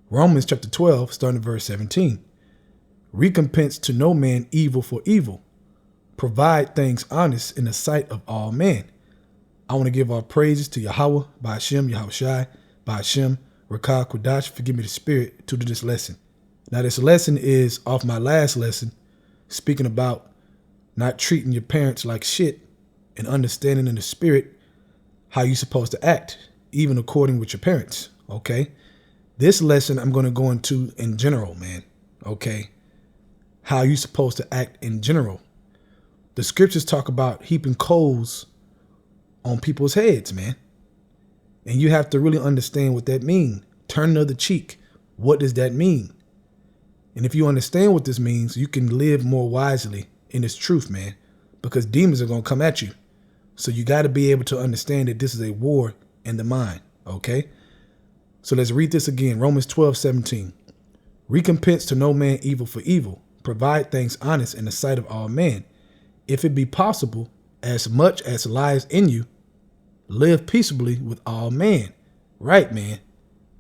Romans chapter 12, starting at verse 17. Recompense to no man evil for evil. Provide things honest in the sight of all men. I want to give all praises to Yahweh, Ba'ashem, Yahushai, Ba'ashem, Rakah, Kodash, forgive me the spirit, to do this lesson. Now this lesson is off my last lesson, speaking about not treating your parents like shit and understanding in the spirit how you're supposed to act, even according with your parents, okay? This lesson I'm going to go into in general, man, okay? How you supposed to act in general. The scriptures talk about heaping coals on people's heads, man. And you have to really understand what that means. Turn the other cheek. What does that mean? And if you understand what this means, you can live more wisely in this truth, man, because demons are going to come at you. So you got to be able to understand that this is a war in the mind, okay? So let's read this again. Romans 12:17. Recompense to no man evil for evil. Provide things honest in the sight of all men. If it be possible, as much as lies in you, live peaceably with all men. Right, man.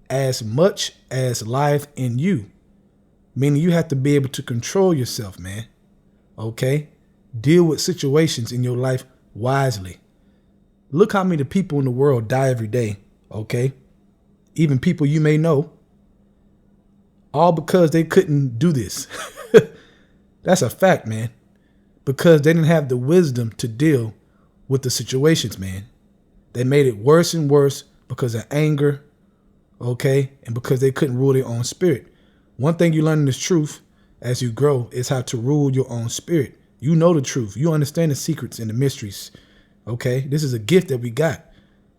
As much as life in you. Meaning you have to be able to control yourself, man. Okay? Deal with situations in your life wisely. Look how many people in the world die every day, okay? Even people you may know. All because they couldn't do this. That's a fact, man. Because they didn't have the wisdom to deal with the situations, man. They made it worse and worse because of anger, okay? And because they couldn't rule their own spirit. One thing you learn in this truth as you grow is how to rule your own spirit. You know the truth. You understand the secrets and the mysteries, okay? This is a gift that we got.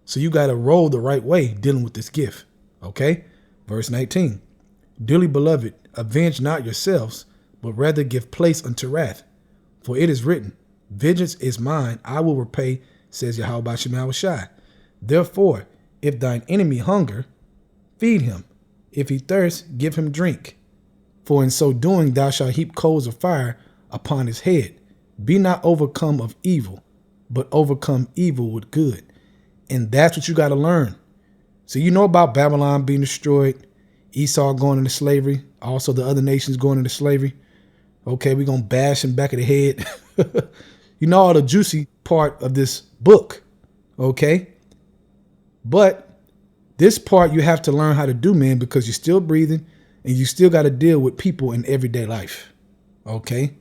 So you got to roll the right way dealing with this gift, okay? Verse 19. Dearly beloved, avenge not yourselves, but rather give place unto wrath. For it is written, vengeance is mine, I will repay, says Yahweh Ba'ashem Yahushai. Therefore, if thine enemy hunger, feed him. If he thirst, give him drink. For in so doing thou shalt heap coals of fire upon his head. Be not overcome of evil, but overcome evil with good. And that's what you got to learn. So you know about Babylon being destroyed, Esau going into slavery, also the other nations going into slavery. Okay, we're going to bash him back of the head. You know all the juicy part of this book, okay? But this part you have to learn how to do, man, because you're still breathing and you still got to deal with people in everyday life, okay?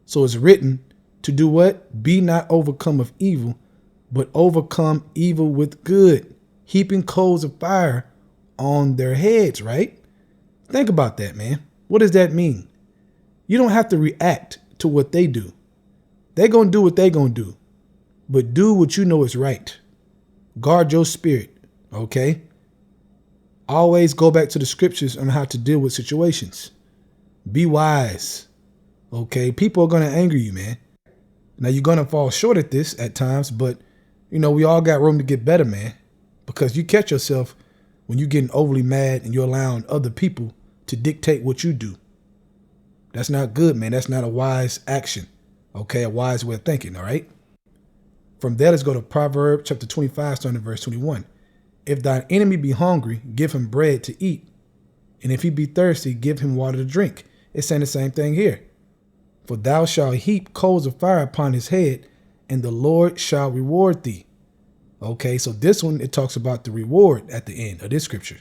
So it's written to do what? Be not overcome of evil, but overcome evil with good, heaping coals of fire on their heads, right? Think about that, man. What does that mean? You don't have to react to what they do. They're going to do what they're going to do. But do what you know is right. Guard your spirit, okay? Always go back to the scriptures on how to deal with situations. Be wise, okay? People are going to anger you, man. Now, you're going to fall short at this at times, but, you know, we all got room to get better, man. Because you catch yourself when you're getting overly mad and you're allowing other people to dictate what you do. That's not good, man. That's not a wise action. Okay, a wise way of thinking, all right? From there, let's go to Proverbs chapter 25, starting at verse 21. If thine enemy be hungry, give him bread to eat. And if he be thirsty, give him water to drink. It's saying the same thing here. For thou shalt heap coals of fire upon his head, and the Lord shall reward thee. Okay, so this one, it talks about the reward at the end of this scripture.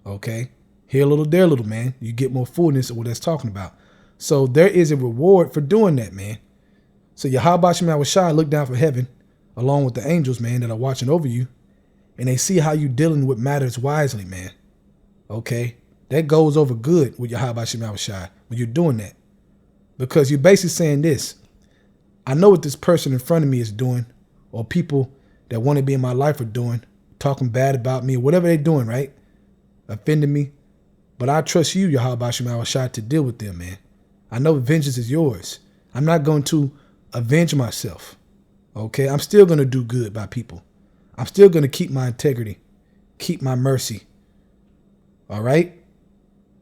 Okay, here a little, there a little, man. You get more fullness of what that's talking about. So there is a reward for doing that, man. So Yahweh Ba'ashem Yahushai look down from heaven, along with the angels, man, that are watching over you, and they see how you dealing with matters wisely, man. Okay, that goes over good with Yahweh Ba'ashem Yahushai when you're doing that. Because you're basically saying this, I know what this person in front of me is doing, or people that want to be in my life are doing, talking bad about me, or whatever they're doing, right? Offending me. But I trust you, Yahweh Ba'ashem Yahushai, to deal with them, man. I know vengeance is yours. I'm not going to avenge myself. Okay, I'm still going to do good by people. I'm still going to keep my integrity, keep my mercy. All right,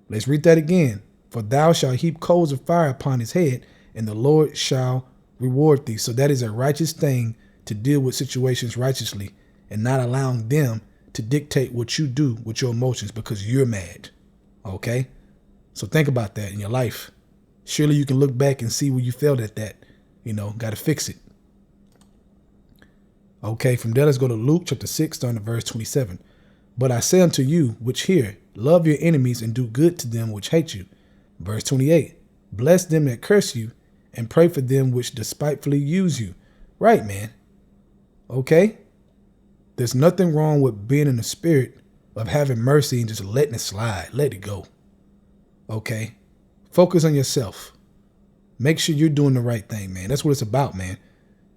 let's read that again. For thou shalt heap coals of fire upon his head, and the Lord shall reward thee. So that is a righteous thing to deal with situations righteously and not allowing them to dictate what you do with your emotions because you're mad. Okay? So think about that in your life. Surely you can look back and see where you failed at that. Got to fix it. Okay, from there, let's go to Luke chapter 6, starting at verse 27. But I say unto you, which hear, love your enemies and do good to them which hate you. Verse 28. Bless them that curse you and pray for them which despitefully use you. Right, man. Okay? There's nothing wrong with being in the spirit of having mercy and just letting it slide. Let it go. Okay? Focus on yourself. Make sure you're doing the right thing, man. That's what it's about, man.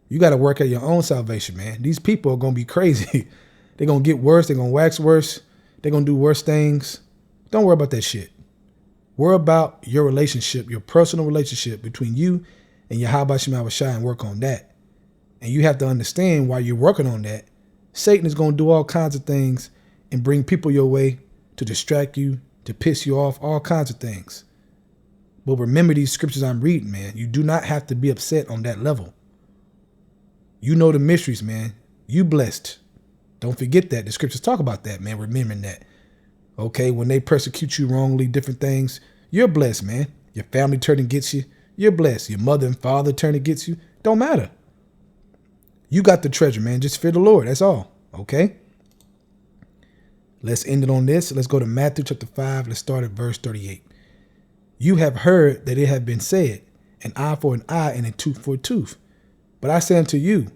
You got to work at your own salvation, man. These people are going to be crazy. They're going to get worse. They're going to wax worse. They're going to do worse things. Don't worry about that shit. Worry about your relationship, your personal relationship between you and Yahweh Shem Yahushua, and work on that. And you have to understand while you're working on that, Satan is going to do all kinds of things and bring people your way to distract you, to piss you off, all kinds of things. But remember these scriptures I'm reading, man. You do not have to be upset on that level. You know the mysteries, man. You blessed. Don't forget that. The scriptures talk about that, man. Remembering that. Okay, when they persecute you wrongly, different things, you're blessed, man. Your family turn and gets you. You're blessed. Your mother and father turn and gets you. Don't matter. You got the treasure, man. Just fear the Lord. That's all. Okay? Let's end it on this. Let's go to Matthew chapter 5. Let's start at verse 38. You have heard that it have been said, an eye for an eye and a tooth for a tooth. But I say unto you,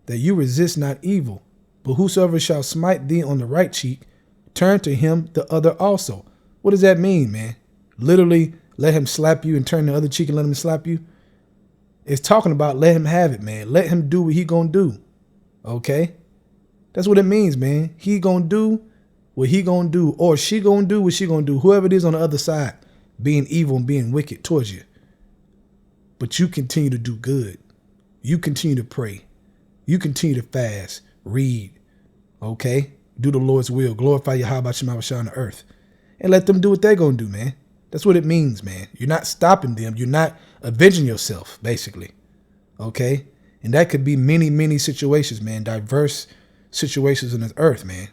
that you resist not evil, but whosoever shall smite thee on the right cheek, turn to him the other also. What does that mean, man? Literally, let him slap you and turn the other cheek and let him slap you? It's talking about let him have it, man. Let him do what he gonna do. Okay? That's what it means, man. He gonna do what he gonna do, or she gonna do what she gonna do. Whoever it is on the other side, being evil and being wicked towards you. But you continue to do good. You continue to pray. You continue to fast, read, okay? Do the Lord's will. Glorify Yahweh Shem Yahushua on the earth. And let them do what they're going to do, man. That's what it means, man. You're not stopping them. You're not avenging yourself, basically, okay? And that could be many, many situations, man. Diverse situations on this earth, man,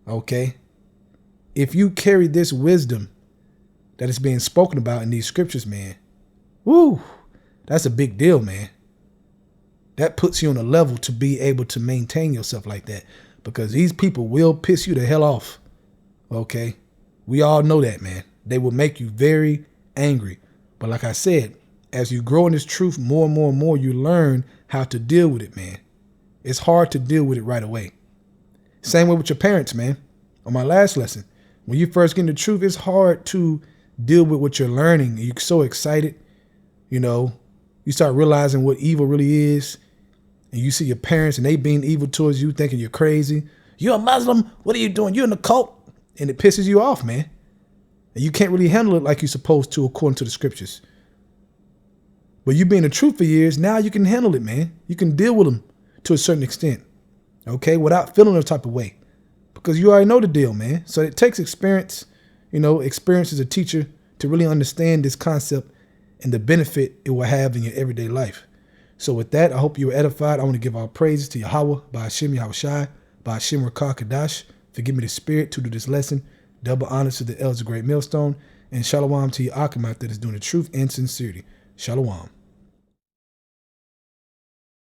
okay? If you carry this wisdom that is being spoken about in these scriptures, man, woo, that's a big deal, man. That puts you on a level to be able to maintain yourself like that, because these people will piss you the hell off. Okay. We all know that, man. They will make you very angry. But like I said, as you grow in this truth more and more and more, you learn how to deal with it, man. It's hard to deal with it right away. Same way with your parents, man. On my last lesson, when you first get into the truth, it's hard to deal with what you're learning. You're so excited, you start realizing what evil really is. And you see your parents and they being evil towards you, thinking you're crazy. You're a Muslim. What are you doing? You're in a cult. And it pisses you off, man. And you can't really handle it like you're supposed to according to the scriptures. But you've been in the truth for years. Now you can handle it, man. You can deal with them to a certain extent. Okay? Without feeling no type of way. Because you already know the deal, man. So it takes experience, experience as a teacher to really understand this concept and the benefit it will have in your everyday life. So with that, I hope you were edified. I want to give all praises to Yahweh, by Hashem Yahushai, by Hashem Rakah Kadash, for giving me the spirit to do this lesson. Double honors to the elders of Great Millstone. And shalom to your Achamat that is doing the truth and sincerity. Shalom.